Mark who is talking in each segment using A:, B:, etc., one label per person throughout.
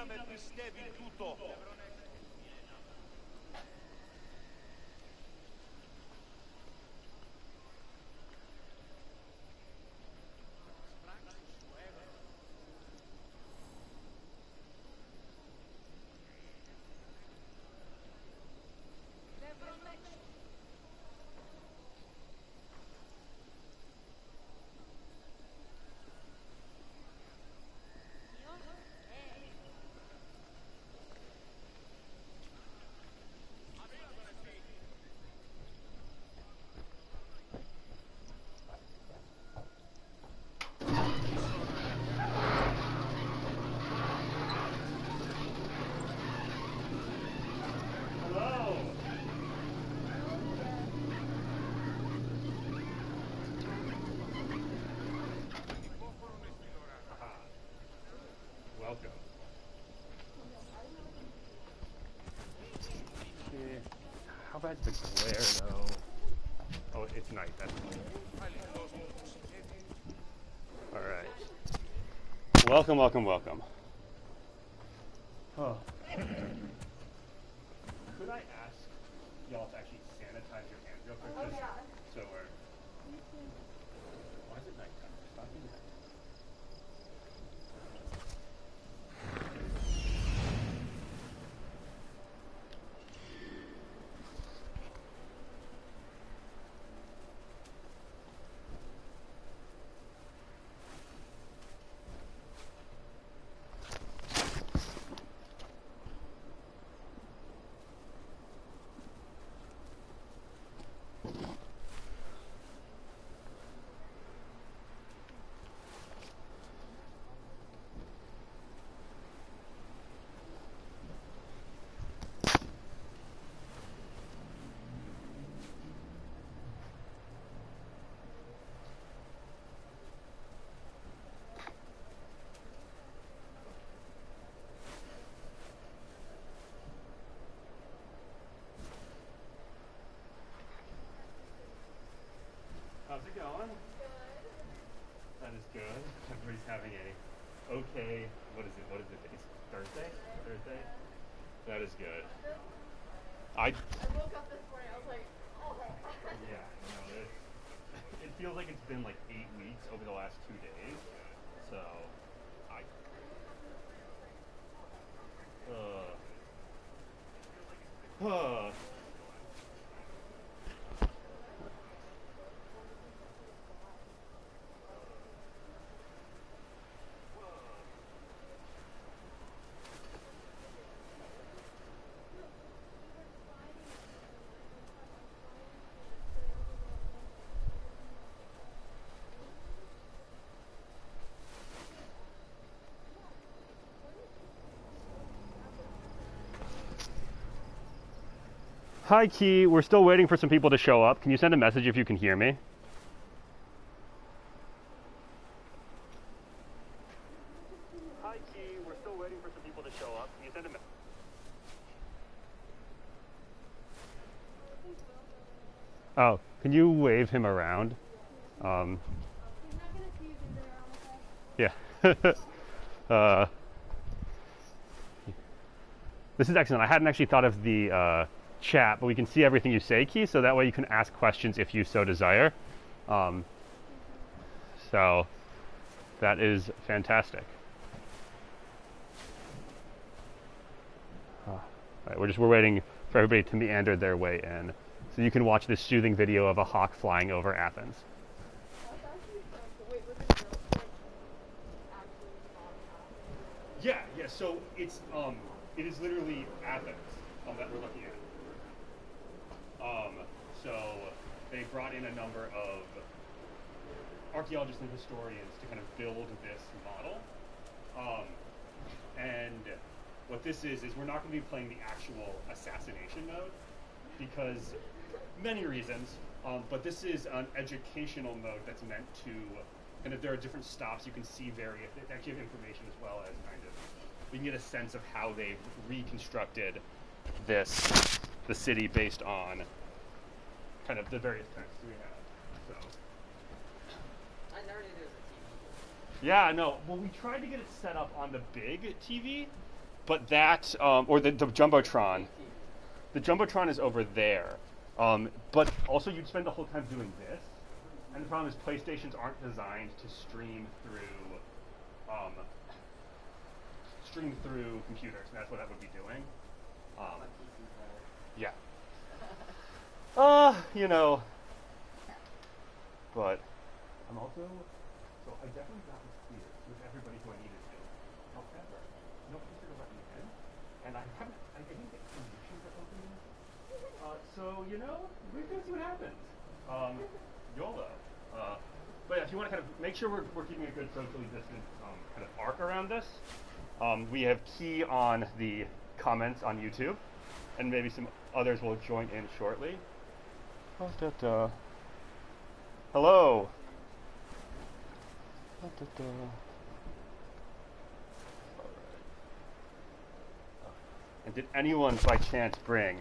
A: με πιστεύει τούτο.
B: How bad's the glare, though? Oh, it's night. That's all right. Welcome, welcome, welcome. Oh. Could I ask y'all to actually sanitize your hands real quick? Oh, yeah. So we're... Why is it nighttime? Stop being nighttime. How's it going? Good. That is good. Everybody's having a okay, what is it? What is it? It's Thursday? Thursday? That is good. I
C: woke up this morning, I was like, oh.
B: Yeah, no, it feels like it's been like 8 weeks over the last 2 days. So Hi, Key. We're still waiting for some people to show up. Can you send a message if you can hear me? Hi, Key. We're still waiting for some people to show up. Can you send a message? Oh, can you wave him around? Um,
C: He's not gonna see you through there, honestly.
B: yeah. This is excellent. I hadn't actually thought of the chat, but we can see everything you say, Key, so that way you can ask questions if you so desire. So that is fantastic. All right, we're waiting for everybody to meander their way in, so you can watch this soothing video of a hawk flying over Athens.
C: That's actually so cool. Wait, was it real? Like, actually on
B: Yeah, yeah. So it is literally Athens that we're looking at. So they brought in a number of archaeologists and historians to kind of build this model. And what this is we're not going to be playing the actual assassination mode because many reasons. But this is an educational mode that's meant to kind of, there are different stops you can see various, it actually have information as well as kind of, we can get a sense of how they've reconstructed the city based on kind of the various texts we have. So.
D: I never knew there was a TV.
B: Yeah, no. Well, we tried to get it set up on the big TV, but that, or the Jumbotron. The Jumbotron is over there. But also you'd spend the whole time doing this. And the problem is PlayStations aren't designed to stream through computers. And that's what that would be doing. Yeah. You know. But I'm also, so I definitely got this clear with everybody who I needed to. However, nobody's going to let me in. And I didn't get permission to open this. So, you know, we're going to see what happens. YOLO. But yeah, if you want to kind of make sure we're keeping a good socially distant kind of arc around this, we have Key on the comments on YouTube, and maybe some others will join in shortly. Hello. And did anyone by chance bring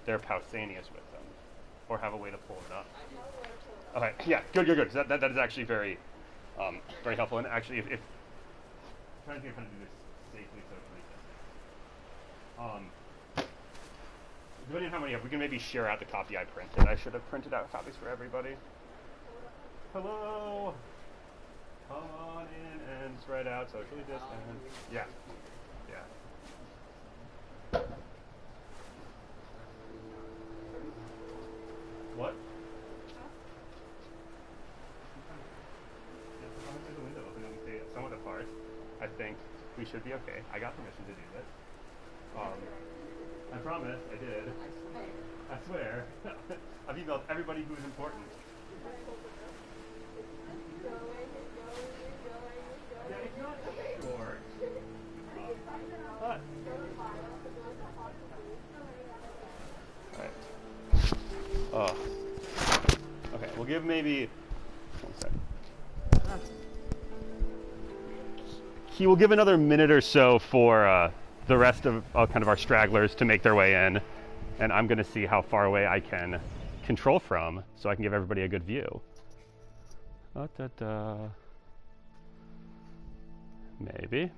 B: their Pausanias with them, or have a way to pull it up? Okay, yeah, good. So that is actually very, very helpful. And actually, if trying to think of how to do this safely, so depending on how many we have, we can maybe share out the copy I printed. I should have printed out copies for everybody. Hello. Come on in and spread out socially distant. Yeah. What? The window open and we stay somewhat apart. I think we should be okay. I got permission to do this. I promise, I did. I swear. I've emailed everybody who is important. Yeah, it's not short. But. Alright. Okay, we'll give maybe 1 second. He will give another minute or so for the rest of kind of our stragglers to make their way in, and I'm going to see how far away I can control from so I can give everybody a good view. Maybe.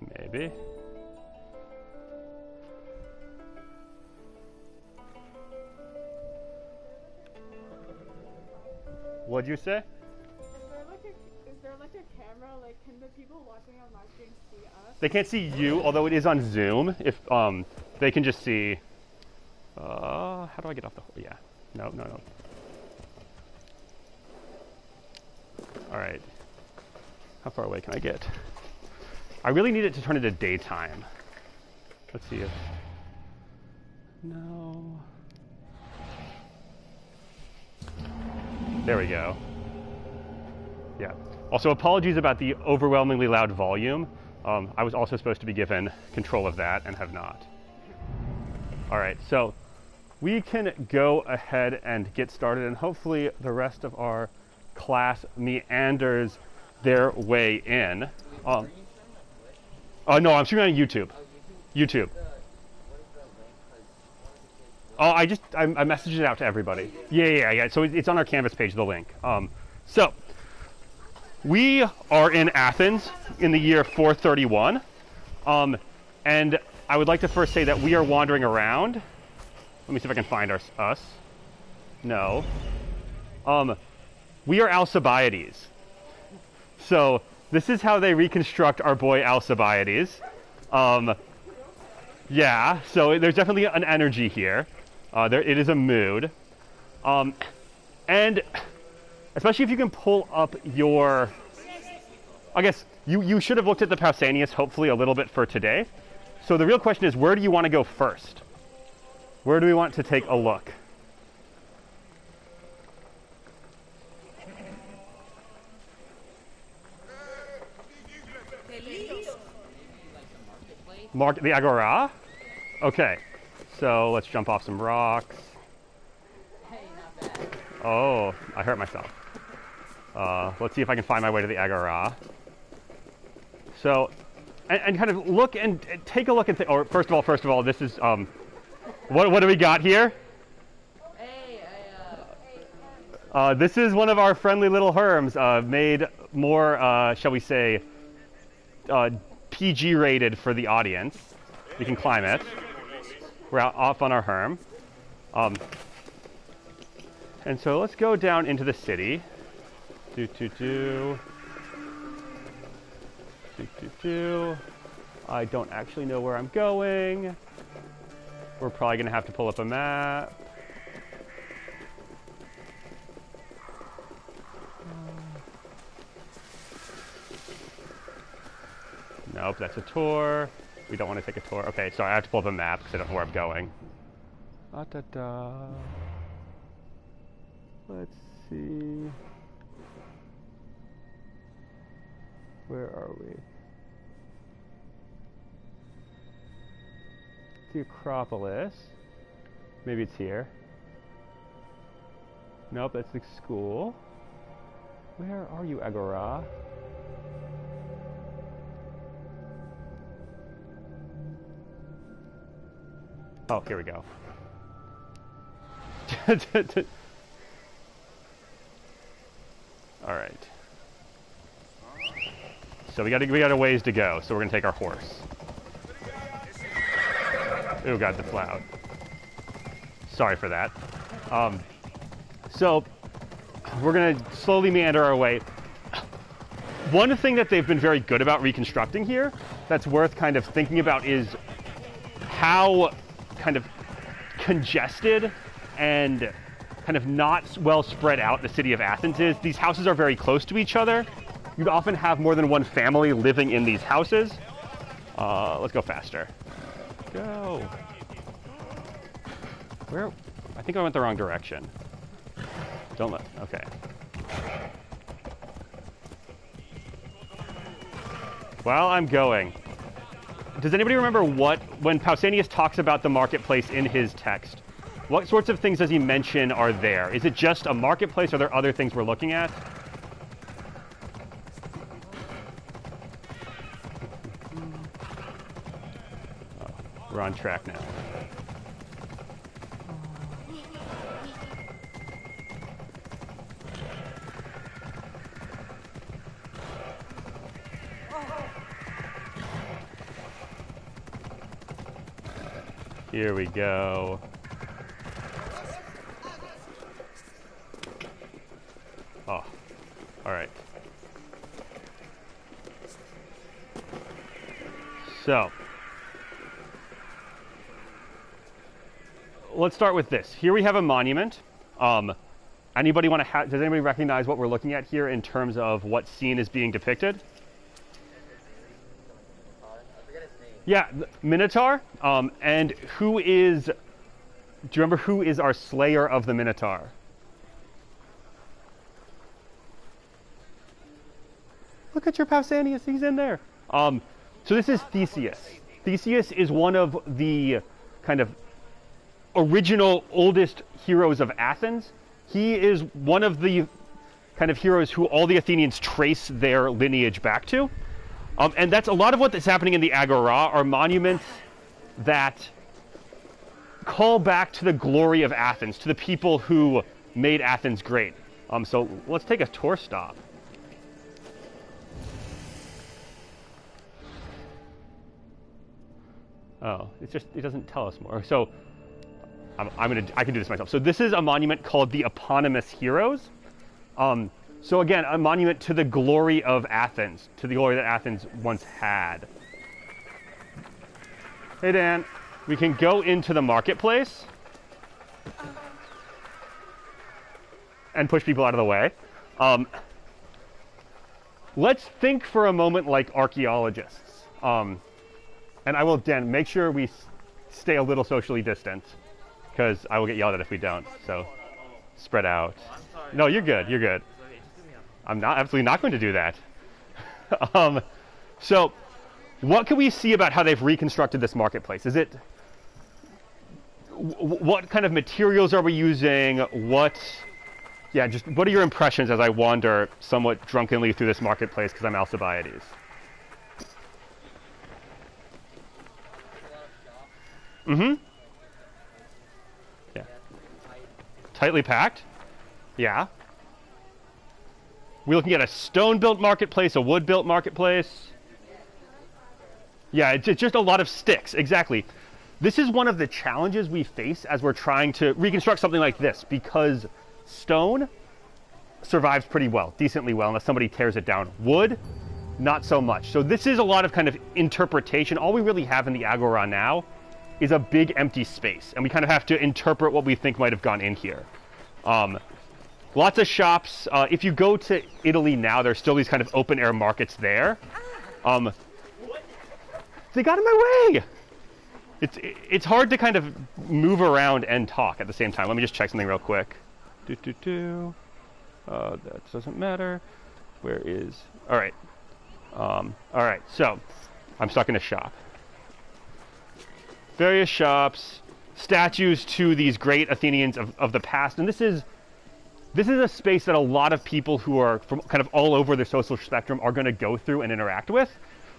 B: What'd you say?
C: Is there like a camera? Like, can the people watching on live stream see us?
B: They can't see you, although it is on Zoom. If they can just see. How do I get off the? Yeah. No. All right. How far away can I get? I really need it to turn into daytime. Let's see if. No. There we go. Yeah. Also, apologies about the overwhelmingly loud volume. I was also supposed to be given control of that and have not. All right, so we can go ahead and get started, and hopefully the rest of our class meanders their way in. No, I'm streaming on YouTube. YouTube.
E: Oh, I messaged it out to everybody. Yeah. So it's on our Canvas page, the link. So we are in Athens in the year 431, and I would like to first say that we are wandering around. Let me see if I can find us. No. We are Alcibiades. So this is how they reconstruct our boy Alcibiades. Yeah, so there's definitely an energy here. It is a mood. And especially if you can pull up your... I guess you should have looked at the Pausanias hopefully a little bit for today. So the real question is, where do you want to go first? Where do we want to take a look? The Agora? Okay, so let's jump off some rocks.
D: Hey, not bad.
E: Oh, I hurt myself. Let's see if I can find my way to the Agora. So, and kind of look and take a look at or first of all, this is, what do we got here?
D: Hey,
E: This is one of our friendly little herms, made more, shall we say, PG rated for the audience. We can climb it. We're off on our herm. And so let's go down into the city. I don't actually know where I'm going. We're probably gonna have to pull up a map. Nope, that's a tour. We don't want to take a tour. Okay, sorry, I have to pull up a map because I don't know where I'm going. Let's see. Where are we? The Acropolis. Maybe it's here. Nope, that's the school. Where are you, Agora? Oh, here we go. All right. So we got a ways to go. So we're gonna take our horse. Oh God, the cloud. Sorry for that. So we're gonna slowly meander our way. One thing that they've been very good about reconstructing here, that's worth kind of thinking about, is how kind of congested and kind of not well spread out the city of Athens is. These houses are very close to each other. You'd often have more than one family living in these houses. Let's go faster. Go. Where? I think I went the wrong direction. Don't let, okay. While I'm going, does anybody remember when Pausanias talks about the marketplace in his text, what sorts of things does he mention are there? Is it just a marketplace? Are there other things we're looking at? Oh, we're on track now. Here we go. Oh, all right. So, let's start with this. Here we have a monument. Anybody want to? Does anybody recognize what we're looking at here in terms of what scene is being depicted? Yeah, Minotaur. And who is? Do you remember who is our slayer of the Minotaur? Look at your Pausanias, he's in there. So this is Theseus. Theseus is one of the kind of original oldest heroes of Athens. He is one of the kind of heroes who all the Athenians trace their lineage back to. And that's a lot of what is happening in the Agora are monuments that call back to the glory of Athens, to the people who made Athens great. So let's take a tour stop. Oh, it doesn't tell us more. So I can do this myself. So this is a monument called the Eponymous Heroes. So again, a monument to the glory of Athens, to the glory that Athens once had. Hey Dan, we can go into the marketplace and push people out of the way. Let's think for a moment like archaeologists. And I will, Dan, make sure we stay a little socially distant, because I will get yelled at if we don't. So spread out. No, you're good. You're good. I'm absolutely not going to do that. So what can we see about how they've reconstructed this marketplace? What kind of materials are we using? What are your impressions as I wander somewhat drunkenly through this marketplace because I'm Alcibiades? Mm-hmm. Yeah. Tightly packed? Yeah. We're looking at a stone-built marketplace, a wood-built marketplace. Yeah, it's just a lot of sticks, exactly. This is one of the challenges we face as we're trying to reconstruct something like this, because stone survives pretty well, decently well, unless somebody tears it down. Wood, not so much. So this is a lot of kind of interpretation. All we really have in the Agora now is a big empty space, and we kind of have to interpret what we think might have gone in here. Lots of shops. If you go to Italy now, there's still these kind of open-air markets there. They got in my way! It's hard to kind of move around and talk at the same time. Let me just check something real quick. That doesn't matter. Where is... All right. All right, so I'm stuck in a shop. Various shops, statues to these great Athenians of the past. And this is a space that a lot of people who are from kind of all over the social spectrum are going to go through and interact with,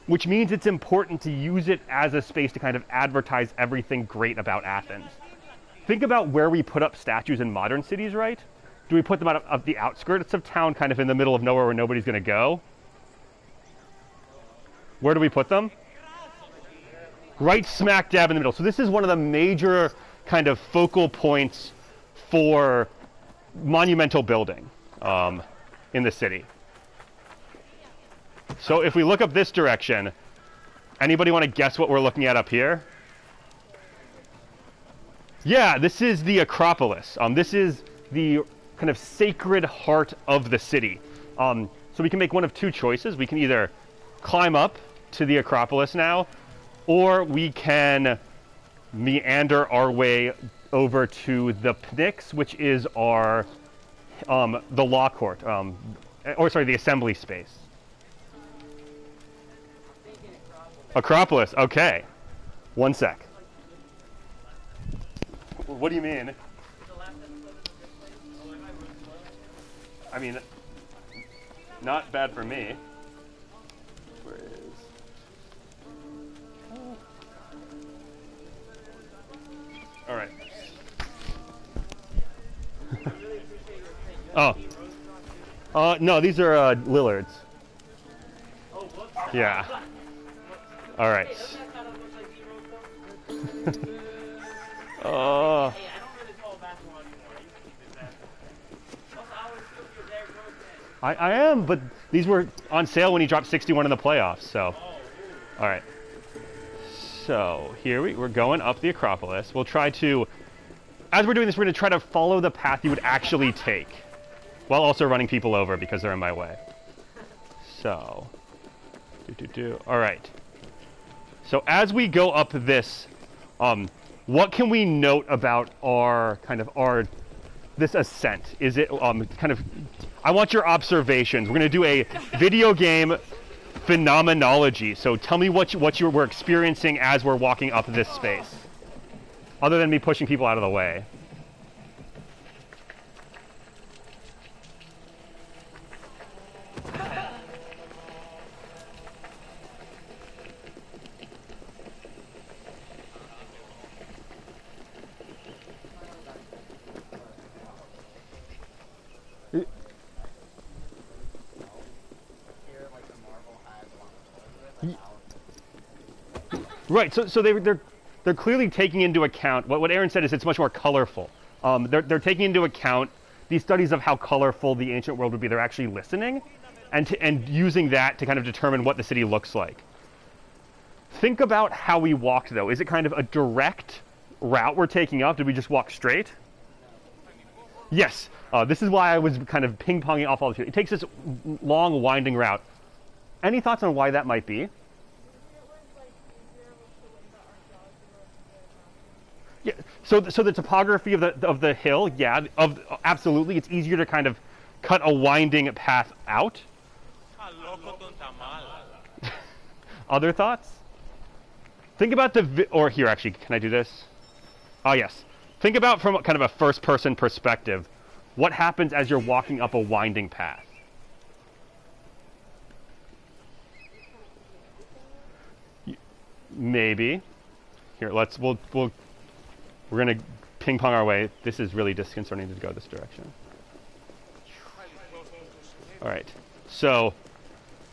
E: which means it's important to use it as a space to kind of advertise everything great about Athens. Think about where we put up statues in modern cities, right? Do we put them out of the outskirts of town, kind of in the middle of nowhere where nobody's going to go? Where do we put them? Right smack dab in the middle. So this is one of the major kind of focal points for monumental building in the city. So if we look up this direction, anybody want to guess what we're looking at up here? Yeah, this is the Acropolis. This is the kind of sacred heart of the city. So we can make one of two choices. We can either climb up to the Acropolis now, or we can meander our way over to the Pnyx, which is our the law court, the assembly space. Acropolis, okay. One sec. What do you mean? I mean, not bad for me. Where is... All right. No, these are Lillards. Yeah. All right. I am, but these were on sale when he dropped 61 in the playoffs, so. All right. So here we're going up the Acropolis. We'll try to, as we're doing this, we're going to try to follow the path you would actually take, while also running people over because they're in my way. So, all right. So as we go up this, what can we note about this ascent? Is it I want your observations. We're going to do a video game phenomenology. So tell me what we're experiencing as we're walking up this space, other than me pushing people out of the way. Right. So they're clearly taking into account what Aaron said is it's much more colorful. They're taking into account these studies of how colorful the ancient world would be. They're actually listening, and using that to kind of determine what the city looks like. Think about how we walked, though. Is it kind of a direct route we're taking up? Did we just walk straight? Yes. This is why I was kind of ping-ponging off all this. It takes this long, winding route. Any thoughts on why that might be?
C: It was like easier with the archaeology.
E: Yeah. So the topography of the hill, yeah, absolutely. It's easier to kind of cut a winding path out. Other thoughts? Think about or here actually, can I do this? Oh yes. Think about from kind of a first-person perspective. What happens as you're walking up a winding path? Maybe. Here, we're gonna ping pong our way. This is really disconcerting to go this direction. All right. So,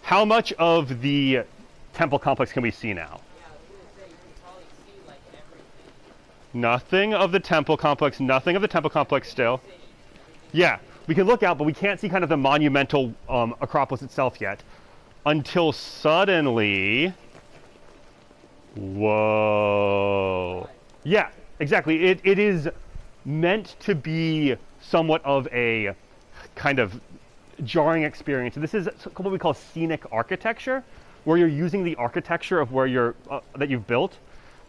E: how much of the temple complex can we see now?
D: Yeah, I was gonna say you can probably see like everything.
E: Nothing of the temple complex. Nothing of the temple complex still. Yeah, we can look out, but we can't see kind of the monumental Acropolis itself yet, until suddenly. Whoa. Yeah, exactly. It is meant to be somewhat of a kind of jarring experience. This is what we call scenic architecture, where you're using the architecture of where that you've built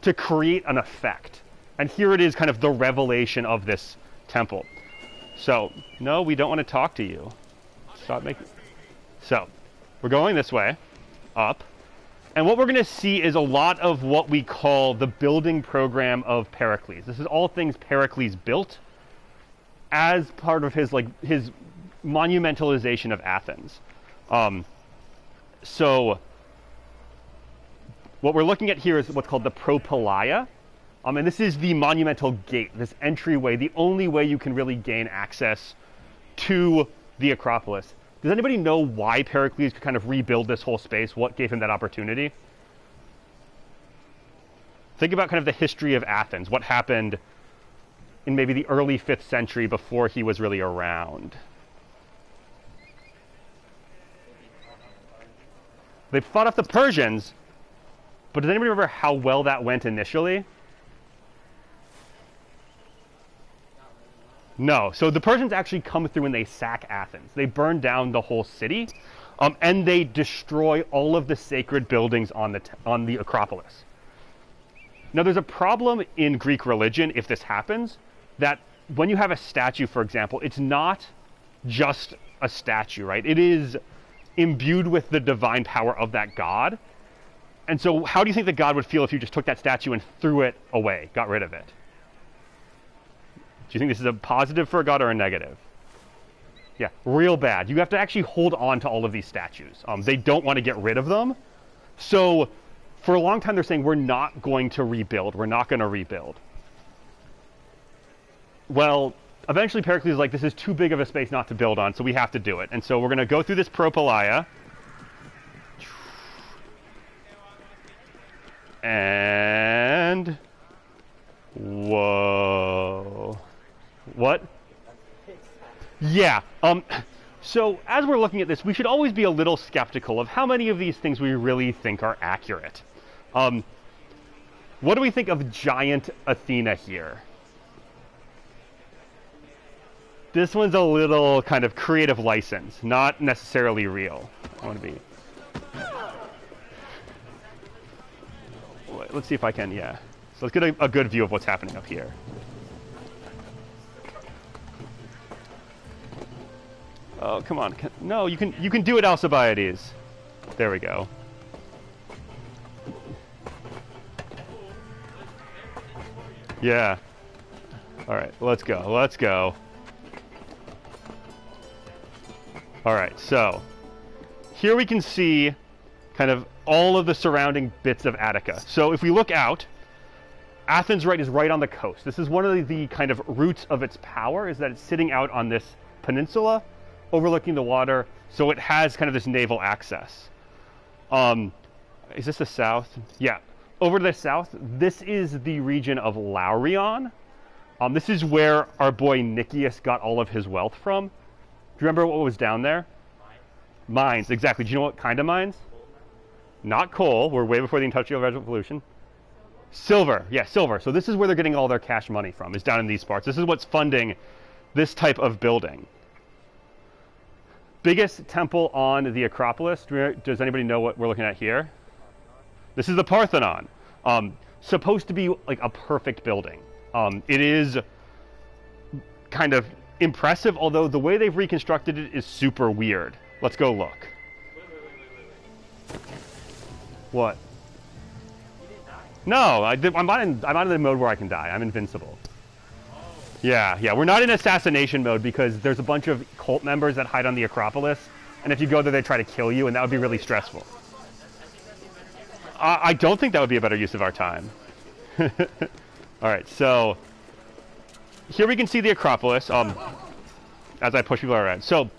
E: to create an effect. And here it is, kind of the revelation of this temple. So, no, we don't want to talk to you. Stop making. So, we're going this way, up. And what we're going to see is a lot of what we call the building program of Pericles. This is all things Pericles built as part of his monumentalization of Athens. So what we're looking at here is what's called the Propylaea. And this is the monumental gate, this entryway, the only way you can really gain access to the Acropolis. Does anybody know why Pericles could kind of rebuild this whole space? What gave him that opportunity? Think about kind of the history of Athens. What happened in maybe the early 5th century before he was really around? They fought off the Persians, but does anybody remember how well that went initially? No. So the Persians actually come through and they sack Athens. They burn down the whole city, and they destroy all of the sacred buildings on the Acropolis. Now, there's a problem in Greek religion if this happens, that when you have a statue, for example, it's not just a statue, right? It is imbued with the divine power of that god. And so how do you think the god would feel if you just took that statue and threw it away, got rid of it? Do you think this is a positive for a god or a negative? Yeah, real bad. You have to actually hold on to all of these statues. They don't want to get rid of them. So for a long time, they're saying, we're not going to rebuild. We're not going to rebuild. Well, eventually Pericles is like, this is too big of a space not to build on, so we have to do it. And so we're going to go through this Propylaea. And whoa. What? Yeah. So as we're looking at this, we should always be a little skeptical of how many of these things we really think are accurate. What do we think of giant Athena here? This one's a little kind of creative license, not necessarily real. I want to be. Let's see if I can, yeah. So let's get a good view of what's happening up here. Oh, come on. No, you can do it, Alcibiades. There we go. Yeah. All right, let's go. Let's go. All right, so here we can see kind of all of the surrounding bits of Attica. So if we look out, Athens is right on the coast. This is one of the kind of roots of its power, is that it's sitting out on this peninsula overlooking the water, so it has kind of this naval access. Is this the south? Yeah. over to the south, this is the region of Laurion. This is where our boy Nicias got all of his wealth from. Do you remember what was down there? Mines, exactly. Do you know what kind of mines? Not coal. We're way before the Industrial Revolution. Silver. Yeah, silver. So this is where they're getting all their cash money from, is down in these parts. This is what's funding this type of building. Biggest temple on the Acropolis. Does anybody know what we're looking at here? This is the Parthenon. Supposed to be like a perfect building. It is kind of impressive, although the way they've reconstructed it is super weird. Let's go look.
B: Wait.
E: What?
B: You didn't die?
E: No, I'm not in the mode where I can die. I'm invincible.
B: Oh.
E: Yeah, we're not in assassination mode because there's a bunch of cult members that hide on the Acropolis, and if you go there, they try to kill you, and that would be really stressful. I don't think that would be a better use of our time. All right, so here we can see the Acropolis as I push people around. So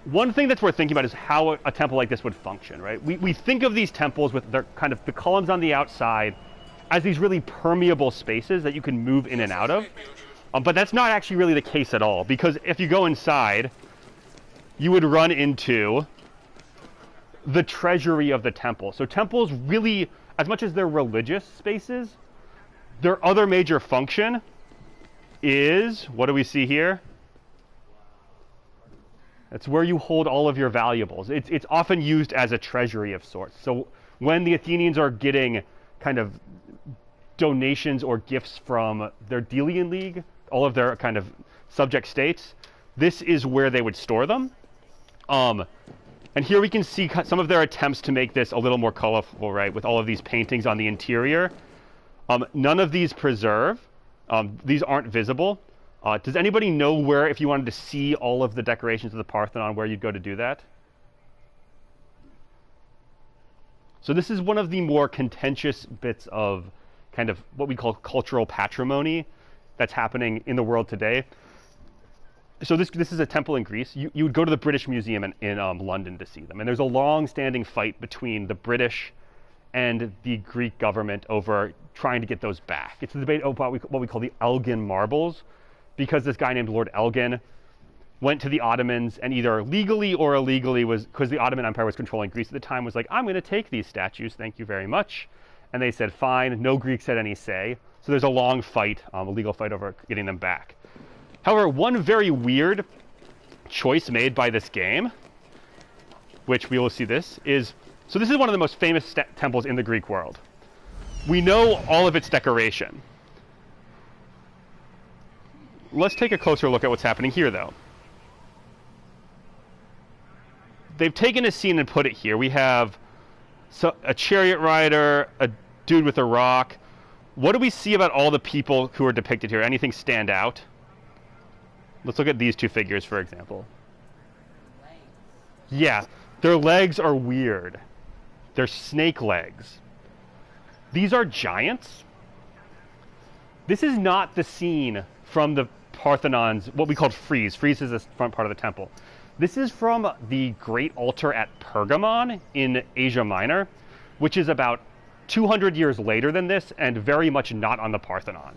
E: one thing that's worth thinking about is how a temple like this would function, right? We think of these temples with their kind of the columns on the outside as these really permeable spaces that you can move in and out of. But that's not actually really the case at all, because if you go inside, you would run into the treasury of the temple. So temples really, as much as they're religious spaces, their other major function is, what do we see here? It's where you hold all of your valuables. It's often used as a treasury of sorts. So when the Athenians are getting kind of donations or gifts from their Delian League, all of their kind of subject states, this is where they would store them. And here we can see some of their attempts to make this a little more colorful, right, with all of these paintings on the interior. None of these preserve. These aren't visible. Does anybody know where, if you wanted to see all of the decorations of the Parthenon, where you'd go to do that? So this is one of the more contentious bits of kind of what we call cultural patrimony that's happening in the world today. So this is a temple in Greece. You would go to the British Museum in London to see them. And there's a long-standing fight between the British and the Greek government over trying to get those back. It's a debate about what we call the Elgin marbles, because this guy named Lord Elgin went to the Ottomans and either legally or illegally because the Ottoman Empire was controlling Greece at the time, was like, I'm going to take these statues, thank you very much. And they said, fine. No Greeks had any say. So there's a long fight, a legal fight over getting them back. However, one very weird choice made by this game, which we will see this, is, so this is one of the most famous temples in the Greek world. We know all of its decoration. Let's take a closer look at what's happening here, though. They've taken a scene and put it here. We have a chariot rider, a dude with a rock. What do we see about all the people who are depicted here? Anything stand out? Let's look at these two figures, for example. Yeah, their legs are weird. They're snake legs. These are giants. This is not the scene from the Parthenon's, what we called frieze. Frieze is the front part of the temple. This is from the Great Altar at Pergamon in Asia Minor, which is about 200 years later than this and very much not on the Parthenon.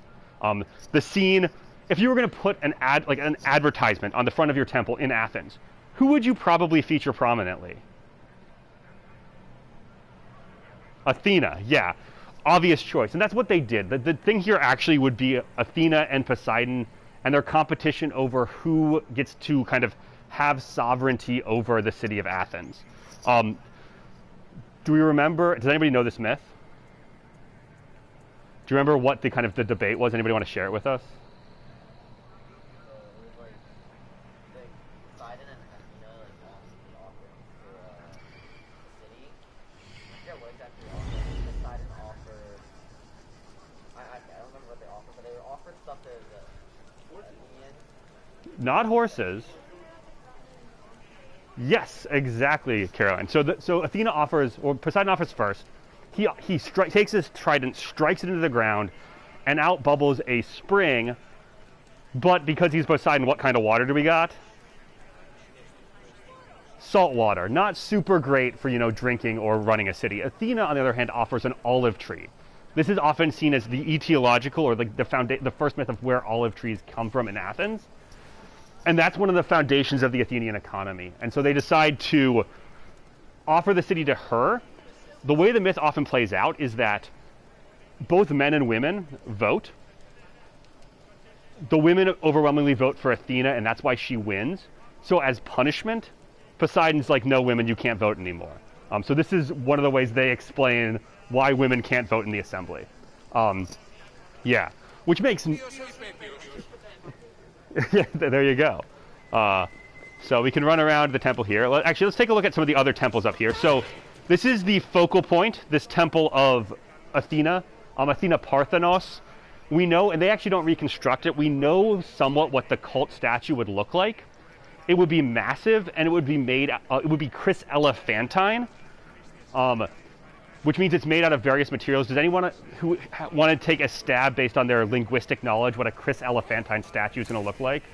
E: The scene, if you were going to put an advertisement on the front of your temple in Athens, who would you probably feature prominently? Athena, yeah. Obvious choice. And that's what they did. The thing here actually would be Athena and Poseidon and their competition over who gets to kind of have sovereignty over the city of Athens. Do we remember, does anybody know this myth? Do you remember what the debate was? Anybody want to share it with us?
D: Poseidon and Athena the offering for the city. I forget what exactly they offered. Poseidon offered. I don't remember what they offered, but they offered stuff to the Athenians.
E: Not horses. Yes, exactly, Caroline. So Athena offers, or Poseidon offers first. He takes his trident, strikes it into the ground, and out bubbles a spring. But because he's Poseidon, what kind of water do we got? salt water, not super great for, drinking or running a city. Athena, on the other hand, offers an olive tree. This is often seen as the etiological, or like the first myth of where olive trees come from in Athens. And that's one of the foundations of the Athenian economy. And so they decide to offer the city to her. The way the myth often plays out is that both men and women vote. The women overwhelmingly vote for Athena, and that's why she wins. So as punishment, Poseidon's like, no, women, you can't vote anymore. So this is one of the ways they explain why women can't vote in the assembly. Yeah, which makes... Yeah, there you go. So we can run around the temple here. Actually, let's take a look at some of the other temples up here. So this is the focal point, this temple of Athena, Athena Parthenos. We know, and they actually don't reconstruct it, we know somewhat what the cult statue would look like. It would be massive, and it would be made, it would be Chris Elephantine, which means it's made out of various materials. Does anyone who want to take a stab based on their linguistic knowledge what a Chris Elephantine statue is going to look like?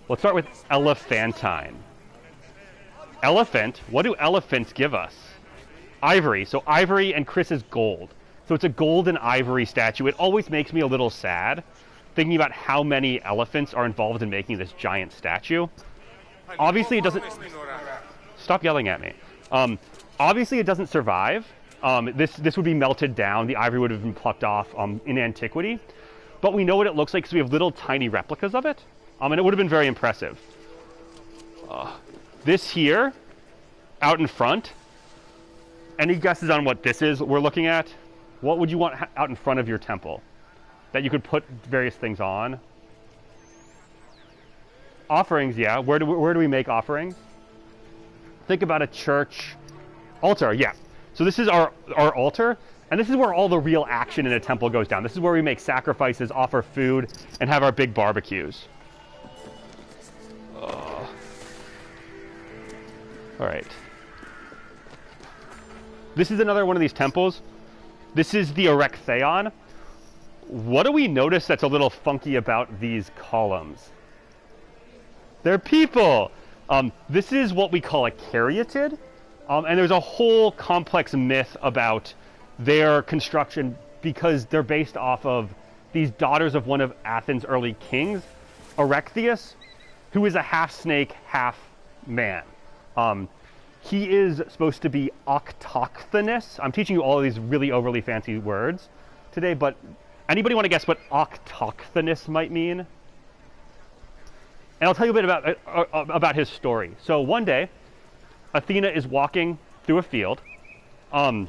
E: Let's start with elephantine. Elephant, what do elephants give us? Ivory, so ivory and Chris is gold. So it's a gold and ivory statue. It always makes me a little sad thinking about how many elephants are involved in making this giant statue. Obviously it doesn't... Stop yelling at me. Obviously it doesn't survive. This would be melted down. The ivory would have been plucked off in antiquity. But we know what it looks like because we have little tiny replicas of it. And it would have been very impressive. This here, out in front, any guesses on what this is we're looking at? What would you want out in front of your temple that you could put various things on? Offerings, yeah. Where do we make offerings? Think about a church altar, yeah. So this is our altar, and this is where all the real action in a temple goes down. This is where we make sacrifices, offer food, and have our big barbecues. All right. This is another one of these temples. This is the Erechtheion. What do we notice that's a little funky about these columns? They're people. This is what we call a caryatid. And there's a whole complex myth about their construction because they're based off of these daughters of one of Athens' early kings, Erechtheus, who is a half snake, half man. He is supposed to be autochthonous. I'm teaching you all of these really overly fancy words today, but anybody want to guess what autochthonous might mean? And I'll tell you a bit about his story. So one day, Athena is walking through a field, and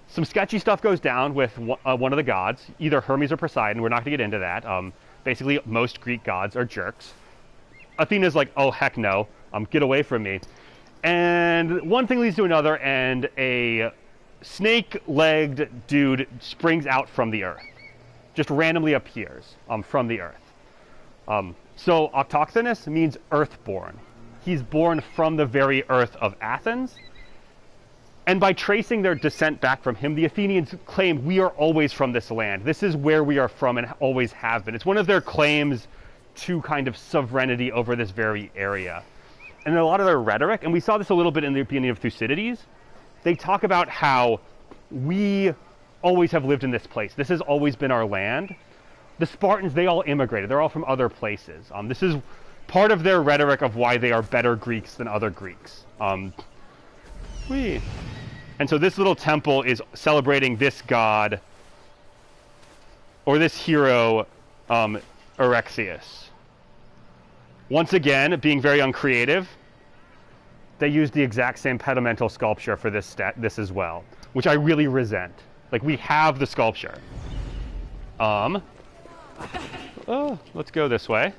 E: some sketchy stuff goes down with one of the gods, either Hermes or Poseidon. We're not going to get into that. Basically, most Greek gods are jerks. Athena's like, oh, heck no, get away from me. And one thing leads to another, and a snake-legged dude springs out from the earth. Just randomly appears from the earth. So autochthonous means earthborn. He's born from the very earth of Athens. And by tracing their descent back from him, the Athenians claim we are always from this land. This is where we are from and always have been. It's one of their claims to kind of sovereignty over this very area. And a lot of their rhetoric, and we saw this a little bit in the beginning of Thucydides, they talk about how we always have lived in this place. This has always been our land. The Spartans, they all immigrated. They're all from other places. This is part of their rhetoric of why they are better Greeks than other Greeks. And so this little temple is celebrating this god, or this hero, Erexius. Once again, being very uncreative, they used the exact same pedimental sculpture for this as well, which I really resent. Like, we have the sculpture. Oh, let's go this way.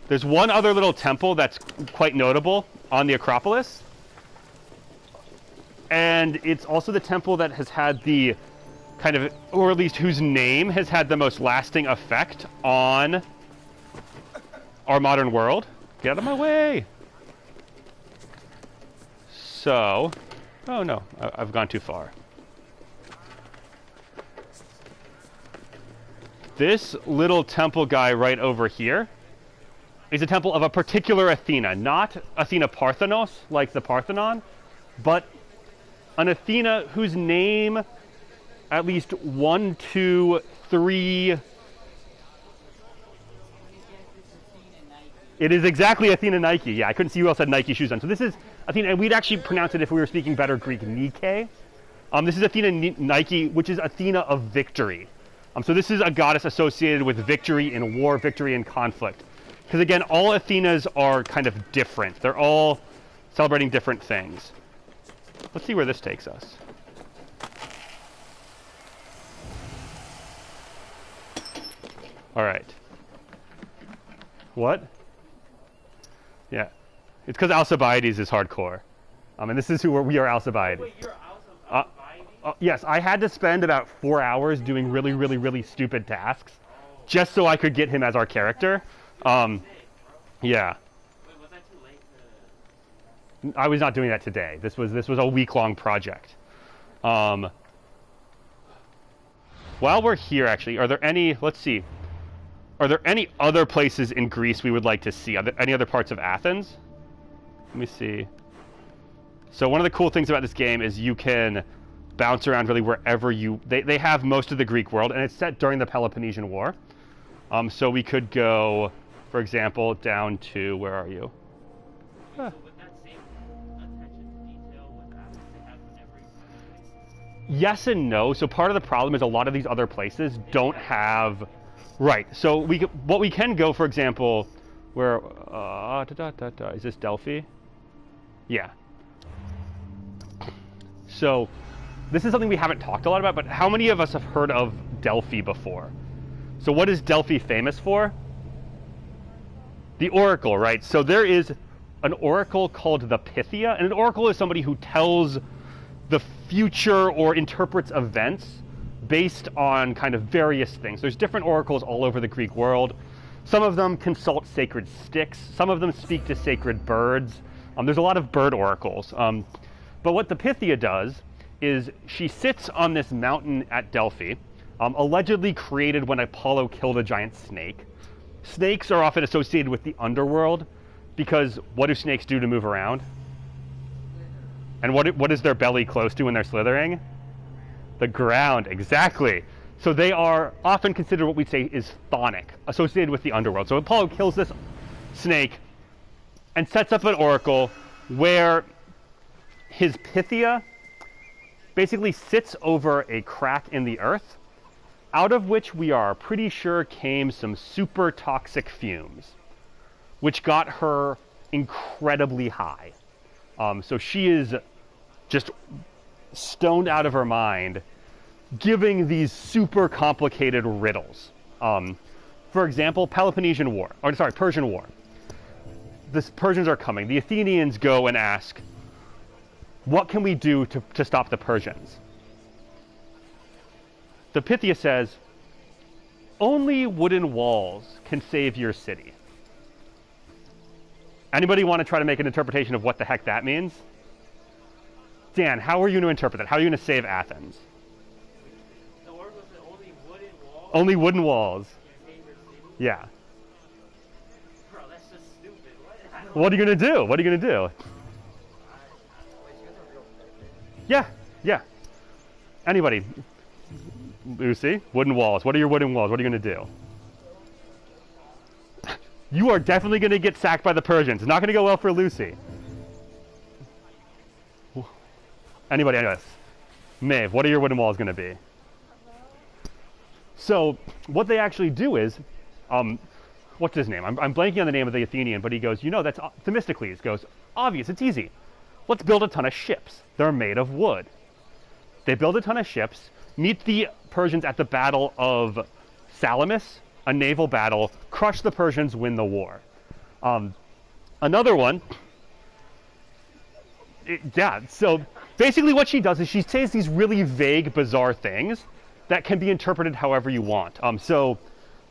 E: There's one other little temple that's quite notable on the Acropolis. And it's also the temple that has had the kind of, or at least whose name has had the most lasting effect on our modern world. Get out of my way. So, oh no, I've gone too far. This little temple guy right over here is a temple of a particular Athena, not Athena Parthenos, like the Parthenon, but an Athena whose name at least 1, 2, 3... It is exactly Athena Nike. Yeah, I couldn't see who else had Nike shoes on. So this is Athena, and we'd actually pronounce it if we were speaking better Greek, Nike. This is Athena Nike, which is Athena of victory. So this is a goddess associated with victory in war, victory in conflict. Because again, all Athenas are kind of different. They're all celebrating different things. Let's see where this takes us. All right. What? Yeah. It's because Alcibiades is hardcore. And this is who we are, Alcibiades.
B: Wait, you're Alcibiades?
E: Yes, I had to spend about 4 hours doing really, really, really stupid tasks just so I could get him as our character. Yeah.
B: Wait, was that too late to...
E: I was not doing that today. This was a week-long project. While we're here, actually, are there any... Let's see. Are there any other places in Greece we would like to see? Are there any other parts of Athens? Let me see. So one of the cool things about this game is you can bounce around really wherever you... They have most of the Greek world, and it's set during the Peloponnesian War. So we could go, for example, down to... Where are you?
B: So with that same attention to detail with Athens they have in every place?
E: Yes and no. So part of the problem is a lot of these other places don't have... Right. So what we can go, for example, where... is this Delphi? Yeah. So this is something we haven't talked a lot about, but how many of us have heard of Delphi before? So what is Delphi famous for? The oracle, right? So there is an oracle called the Pythia, and an oracle is somebody who tells the future or interprets events based on kind of various things. There's different oracles all over the Greek world. Some of them consult sacred sticks. Some of them speak to sacred birds. There's a lot of bird oracles. But what the Pythia does is she sits on this mountain at Delphi, allegedly created when Apollo killed a giant snake. Snakes are often associated with the underworld because what do snakes do to move around? And what is their belly close to when they're slithering? The ground, exactly. So they are often considered what we'd say is chthonic, associated with the underworld. So Apollo kills this snake and sets up an oracle where his Pythia basically sits over a crack in the earth, out of which we are pretty sure came some super toxic fumes, which got her incredibly high. So she is just stoned out of her mind, giving these super complicated riddles. For example, Peloponnesian War, or sorry, Persian War. The Persians are coming. The Athenians go and ask, what can we do to stop the Persians? The Pythia says, only wooden walls can save your city. Anybody want to try to make an interpretation of what the heck that means? Dan, how are you going to interpret that? How are you going to save Athens?
B: The oracle said only wooden walls?
E: Only wooden walls.
B: Can save your city?
E: Yeah.
B: Bro, that's just stupid.
E: What are you going to do? What are you going to do?
D: Wait, she was a real person.
E: Yeah, yeah. Anybody? Lucy, wooden walls. What are your wooden walls? What are you going to do? You are definitely going to get sacked by the Persians. It's not going to go well for Lucy. Anybody else? Maeve, what are your wooden walls going to be? So what they actually do is, what's his name? I'm blanking on the name of the Athenian, but he goes, you know, that's Themistocles goes, obvious, it's easy. Let's build a ton of ships. They're made of wood. They build a ton of ships, meet the Persians at the Battle of Salamis, a naval battle, crush the Persians, win the war. Another one, so basically what she does is she says these really vague, bizarre things that can be interpreted however you want. So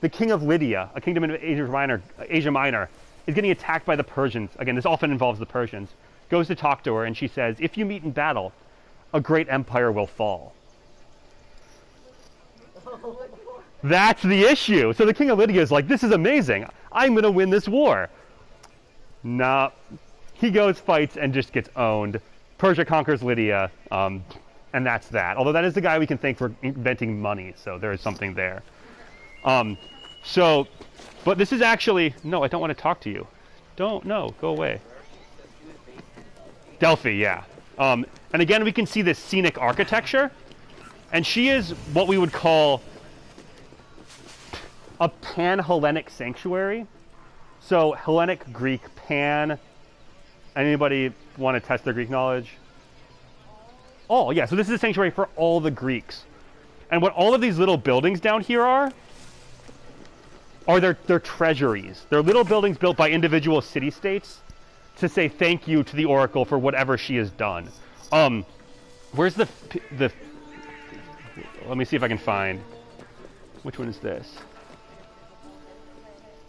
E: the king of Lydia, a kingdom in Asia Minor, is getting attacked by the Persians. Again, this often involves the Persians. Goes to talk to her, and she says, if you meet in battle, a great empire will fall. That's the issue. So the king of Lydia is like, this is amazing. I'm going to win this war. Nah. He goes, fights, and just gets owned. Persia conquers Lydia, and that's that. Although that is the guy we can thank for inventing money, so there is something there. But this is actually... No, I don't want to talk to you. No, go away. Delphi, yeah. And again, we can see this scenic architecture. And she is what we would call a pan-Hellenic sanctuary. So Hellenic, Greek, pan. Anybody want to test their Greek knowledge? Oh, yeah, so this is a sanctuary for all the Greeks. And what all of these little buildings down here are their treasuries. They're little buildings built by individual city-states to say thank you to the oracle for whatever she has done. Where's the... Let me see if I can find... Which one is this?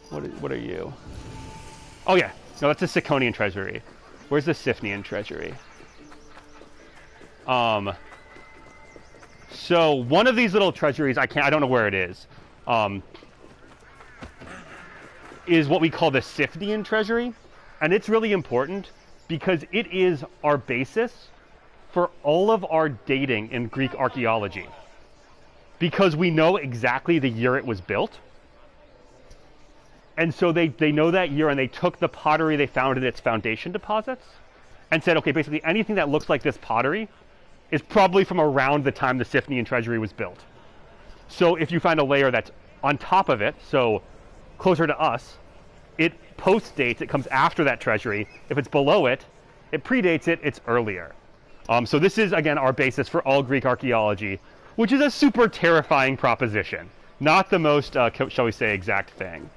E: What are you? Oh, yeah. No, that's the Siconian treasury. Where's the Siphnian treasury? So one of these little treasuries, I don't know where it is what we call the Siphnian treasury. And it's really important because it is our basis for all of our dating in Greek archaeology. Because we know exactly the year it was built. And so they know that year, and they took the pottery they found in its foundation deposits and said, okay, basically anything that looks like this pottery is probably from around the time the Siphnian treasury was built. So if you find a layer that's on top of it, so closer to us, it post-dates, it comes after that treasury. If it's below it, it predates it, it's earlier. So this is, again, our basis for all Greek archaeology, which is a super terrifying proposition. Not the most, shall we say, exact thing.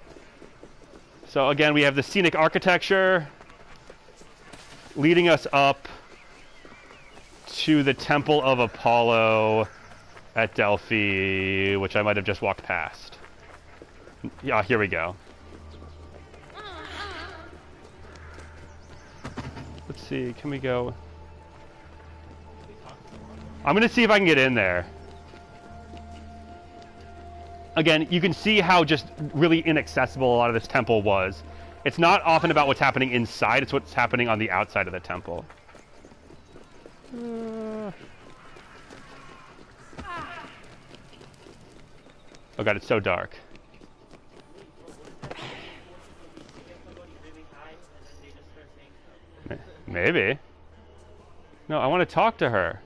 E: So again, we have the scenic architecture leading us up to the Temple of Apollo at Delphi, which I might have just walked past. Yeah, here we go. Let's see, can we go? I'm going to see if I can get in there. Again, you can see how just really inaccessible a lot of this temple was. It's not often about what's happening inside, it's what's happening on the outside of the temple. Oh god, it's so dark. Maybe. No, I want to talk to her.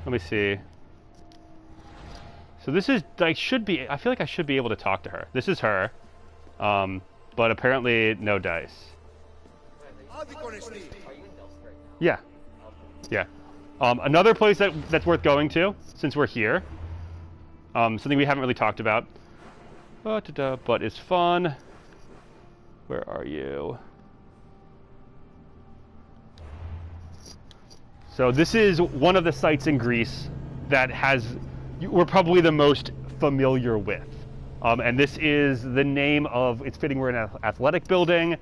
E: Let me see. So this is, I feel like I should be able to talk to her. This is her. But apparently no dice.
D: Are you in Delphi right now?
E: Yeah. Yeah. Another place that's worth going to, since we're here, something we haven't really talked about, but is fun. Where are you? So this is one of the sites in Greece that we're probably the most familiar with. And this is the name of, it's fitting we're in an athletic building,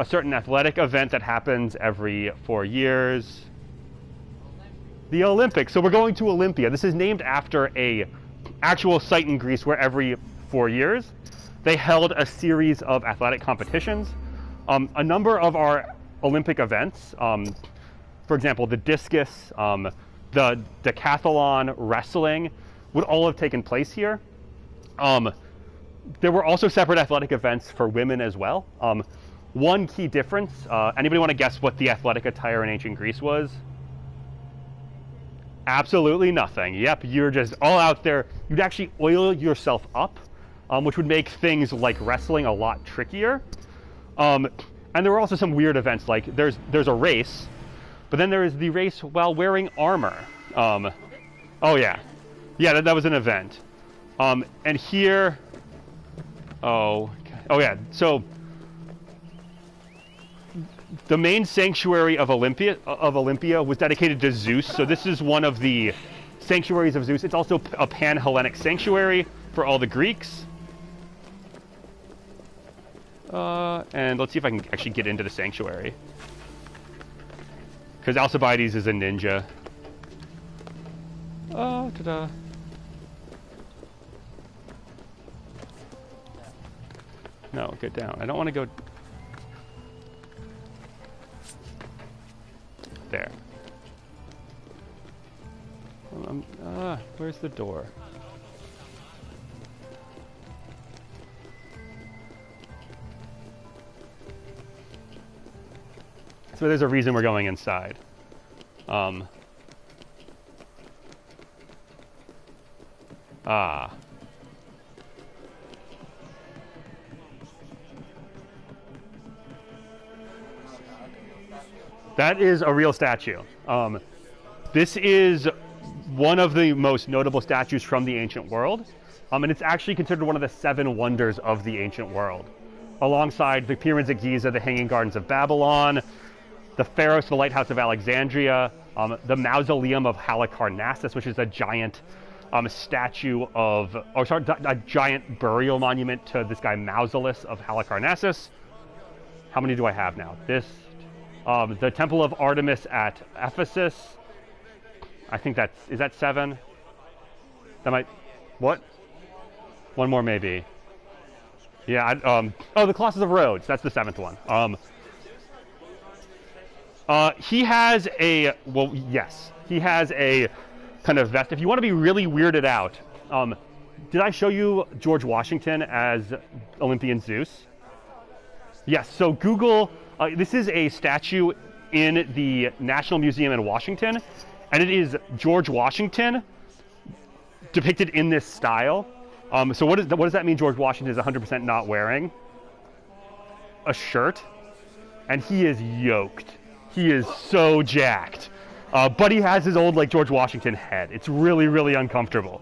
E: a certain athletic event that happens every 4 years. The Olympics. So we're going to Olympia. This is named after a actual site in Greece where every 4 years they held a series of athletic competitions. A number of our Olympic events, for example, the discus, the decathlon, wrestling, would all have taken place here. There were also separate athletic events for women as well. One key difference, anybody want to guess what the athletic attire in ancient Greece was? Absolutely nothing. Yep, you're just all out there. You'd actually oil yourself up, which would make things like wrestling a lot trickier. And there were also some weird events, like there's a race, but then there is the race while wearing armor. Oh yeah. Yeah, that was an event. And here, oh yeah, so the main sanctuary of Olympia was dedicated to Zeus. So this is one of the sanctuaries of Zeus. It's also a pan-Hellenic sanctuary for all the Greeks. And let's see if I can actually get into the sanctuary. Because Alcibiades is a ninja. Oh, ta-da. No, get down. I don't want to go... There. Where's the door? So there's a reason we're going inside. That is a real statue. This is one of the most notable statues from the ancient world. And it's actually considered one of the 7 wonders of the ancient world. Alongside the pyramids at Giza, the Hanging Gardens of Babylon, the Pharos, the Lighthouse of Alexandria, the Mausoleum of Halicarnassus, which is a giant statue of, a giant burial monument to this guy Mausolus of Halicarnassus. How many do I have now? This, the Temple of Artemis at Ephesus. I think is that 7? That might, what? One more maybe. Yeah, the Colossus of Rhodes, that's the 7th one. He has a, well, yes, he has a kind of vest. If you want to be really weirded out, did I show you George Washington as Olympian Zeus? Yes, so Google, this is a statue in the National Museum in Washington, and it is George Washington depicted in this style. So what does that mean George Washington is 100% not wearing? A shirt, and he is yoked. He is so jacked. But he has his old, like, George Washington head. It's really, really uncomfortable.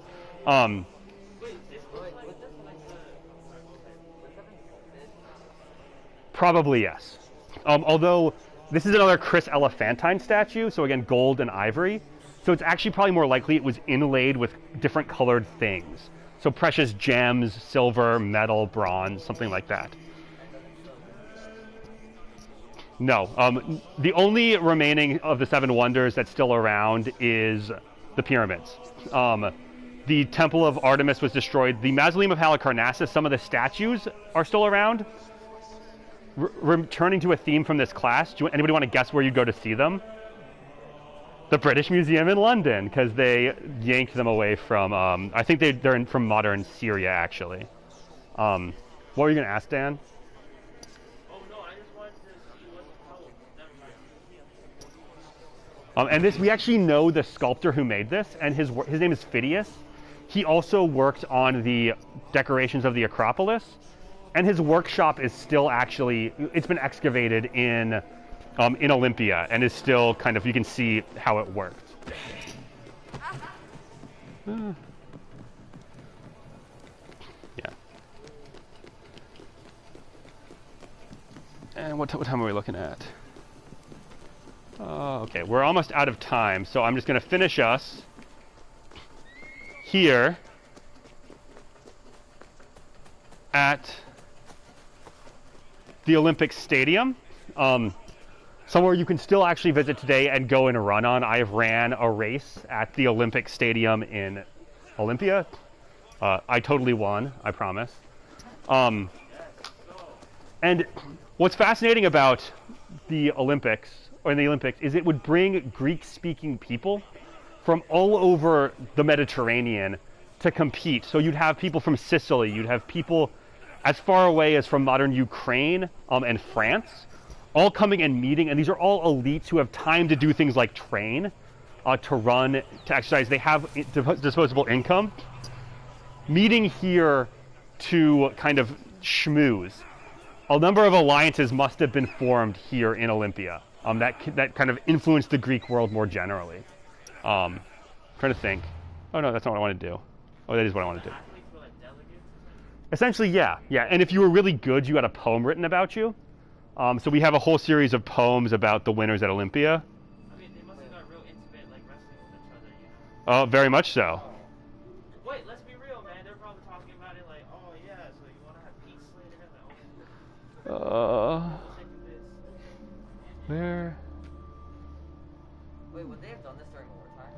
E: Probably yes. Although this is another Chris Elephantine statue, so again, gold and ivory. So it's actually probably more likely it was inlaid with different colored things. So precious gems, silver, metal, bronze, something like that. No. The only remaining of the 7 wonders that's still around is the pyramids. The Temple of Artemis was destroyed. The Mausoleum of Halicarnassus, some of the statues are still around. Returning to a theme from this class, anybody want to guess where you'd go to see them? The British Museum in London, because they yanked them away from, I think they're from modern Syria, actually. What were you going to ask, Dan?
F: Oh, no, I just wanted to see what the hell. Never mind.
E: And this, we actually know the sculptor who made this, and his name is Phidias. He also worked on the decorations of the Acropolis, and his workshop is still actually, it's been excavated in Olympia, and is still kind of, you can see how it worked. Yeah. And what time are we looking at? Okay, we're almost out of time, so I'm just going to finish us here at the Olympic Stadium. Somewhere you can still actually visit today and go and run on. I ran a race at the Olympic Stadium in Olympia. I totally won, I promise. And what's fascinating about the Olympics, or in the Olympics, is it would bring Greek-speaking people from all over the Mediterranean to compete. So you'd have people from Sicily, you'd have people as far away as from modern Ukraine and France, all coming and meeting, and these are all elites who have time to do things like train, to run, to exercise. They have disposable income, meeting here to kind of schmooze. A number of alliances must have been formed here in Olympia that kind of influenced the Greek world more generally. Trying to think. Oh no, that's not what I want to do. Oh, that is what I want to do. Essentially, yeah. And if you were really good, you had a poem written about you. So we have a whole series of poems about the winners at Olympia.
F: I mean, they must have got real intimate, like wrestling with each other, you know?
E: Oh, very much so.
F: Wait, let's be real, man. They're probably talking about it like, oh yeah, so you want to have peace later? Like, oh, sick of this.
E: Where?
D: Wait, would they have done this during wartime?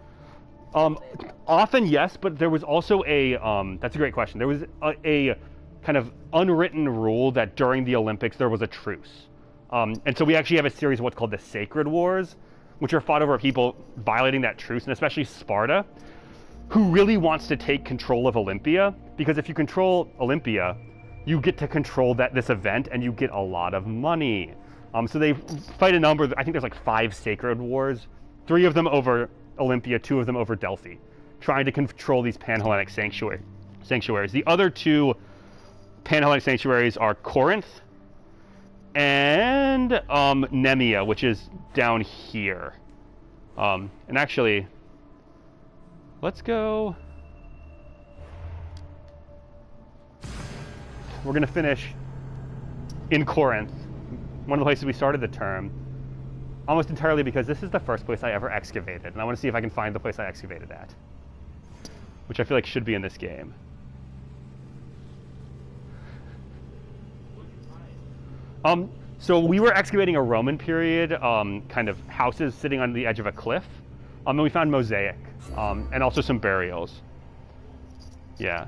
E: Often yes, but there was also a that's a great question. There was a kind of unwritten rule that during the Olympics there was a truce. And so we actually have a series of what's called the Sacred Wars, which are fought over people violating that truce, and especially Sparta, who really wants to take control of Olympia, because if you control Olympia, you get to control this event and you get a lot of money. So they fight a number, I think there's like 5 Sacred Wars, 3 of them over Olympia, 2 of them over Delphi, trying to control these Pan-Hellenic sanctuaries. The other 2 Pan-Hellenic sanctuaries are Corinth and Nemea, which is down here. And actually, let's go. We're going to finish in Corinth, one of the places we started the term, almost entirely because this is the first place I ever excavated, and I want to see if I can find the place I excavated at, which I feel like should be in this game. So we were excavating a Roman period kind of houses sitting on the edge of a cliff, and we found mosaic, and also some burials. Yeah.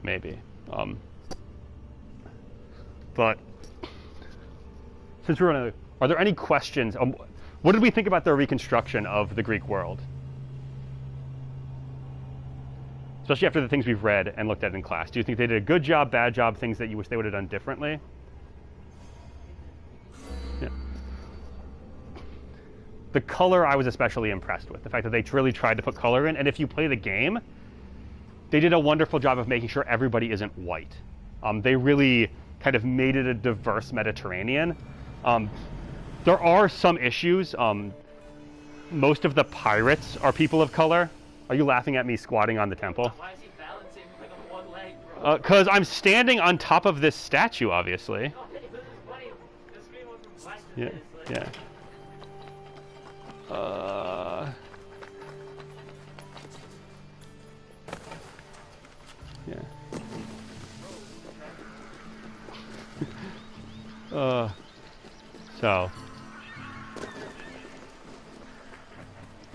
E: Maybe. But since we're on are there any questions? What did we think about their reconstruction of the Greek world? Especially after the things we've read and looked at in class. Do you think they did a good job, bad job, things that you wish they would have done differently? Yeah. The color I was especially impressed with. The fact that they really tried to put color in. And if you play the game, they did a wonderful job of making sure everybody isn't white. They really kind of made it a diverse Mediterranean. There are some issues. Most of the pirates are people of color. Are you laughing at me squatting on the temple?
F: Why is he balancing with one leg, bro?
E: Because I'm standing on top of this statue, obviously.
F: Okay, this is funny. The screen went from black to
E: Yeah,
F: this.
E: yeah. Yeah. So.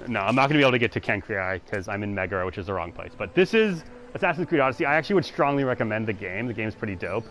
E: No, I'm not going to be able to get to Cancri because I'm in Megara, which is the wrong place. But this is Assassin's Creed Odyssey. I actually would strongly recommend the game. The game's pretty dope.